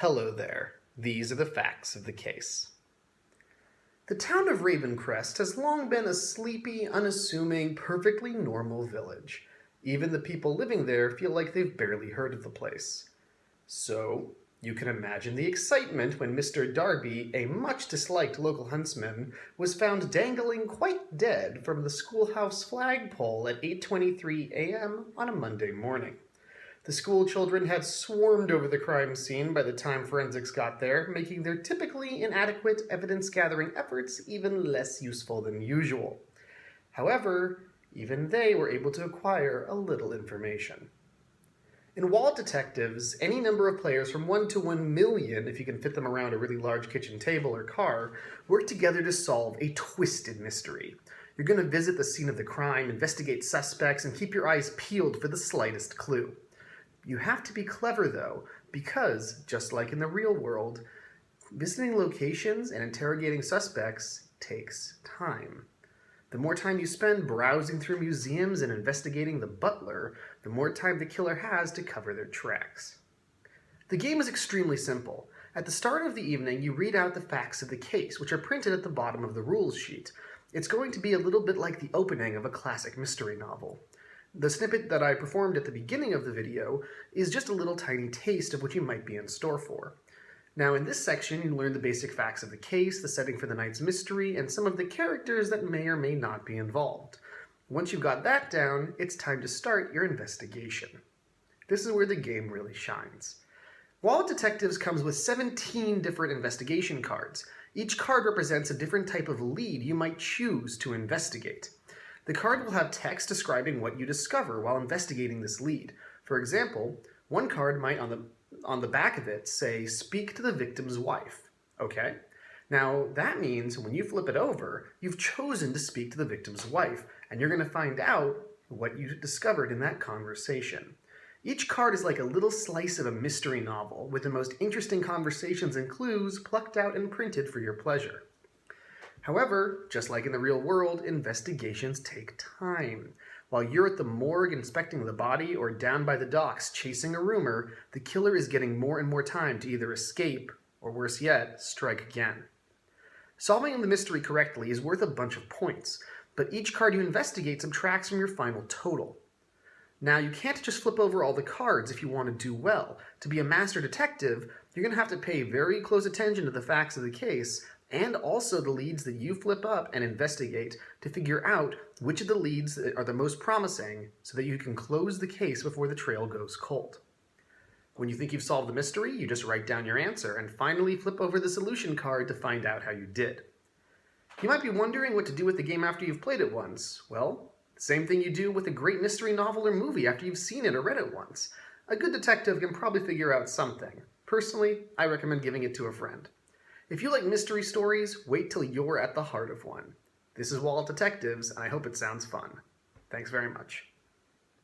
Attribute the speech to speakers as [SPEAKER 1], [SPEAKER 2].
[SPEAKER 1] Hello there. These are the facts of the case. The town of Ravencrest has long been a sleepy, unassuming, perfectly normal village. Even the people living there feel like they've barely heard of the place. So, you can imagine the excitement when Mr. Darby, a much disliked local huntsman, was found dangling quite dead from the schoolhouse flagpole at 8:23 a.m. on a Monday morning. The school children had swarmed over the crime scene by the time forensics got there, making their typically inadequate evidence-gathering efforts even less useful than usual. However, even they were able to acquire a little information. In Wall Detectives, any number of players from 1 to 1 million, if you can fit them around a really large kitchen table or car, work together to solve a twisted mystery. You're going to visit the scene of the crime, investigate suspects, and keep your eyes peeled for the slightest clue. You have to be clever, though, because, just like in the real world, visiting locations and interrogating suspects takes time. The more time you spend browsing through museums and investigating the butler, the more time the killer has to cover their tracks. The game is extremely simple. At the start of the evening, you read out the facts of the case, which are printed at the bottom of the rules sheet. It's going to be a little bit like the opening of a classic mystery novel. The snippet that I performed at the beginning of the video is just a little tiny taste of what you might be in store for. Now in this section you learn the basic facts of the case, the setting for the night's mystery, and some of the characters that may or may not be involved. Once you've got that down, it's time to start your investigation. This is where the game really shines. Wall Detectives comes with 17 different investigation cards. Each card represents a different type of lead you might choose to investigate. The card will have text describing what you discover while investigating this lead. For example, one card might on the back of it say, "Speak to the victim's wife." Okay? Now, that means when you flip it over, you've chosen to speak to the victim's wife, and you're going to find out what you discovered in that conversation. Each card is like a little slice of a mystery novel, with the most interesting conversations and clues plucked out and printed for your pleasure. However, just like in the real world, investigations take time. While you're at the morgue inspecting the body or down by the docks chasing a rumor, the killer is getting more and more time to either escape, or worse yet, strike again. Solving the mystery correctly is worth a bunch of points, but each card you investigate subtracts from your final total. Now, you can't just flip over all the cards if you want to do well. To be a master detective, you're going to have to pay very close attention to the facts of the case, and also the leads that you flip up and investigate to figure out which of the leads are the most promising so that you can close the case before the trail goes cold. When you think you've solved the mystery, you just write down your answer and finally flip over the solution card to find out how you did. You might be wondering what to do with the game after you've played it once. Well, same thing you do with a great mystery novel or movie after you've seen it or read it once. A good detective can probably figure out something. Personally, I recommend giving it to a friend. If you like mystery stories, wait till you're at the heart of one. This is Wall Detectives, and I hope it sounds fun. Thanks very much.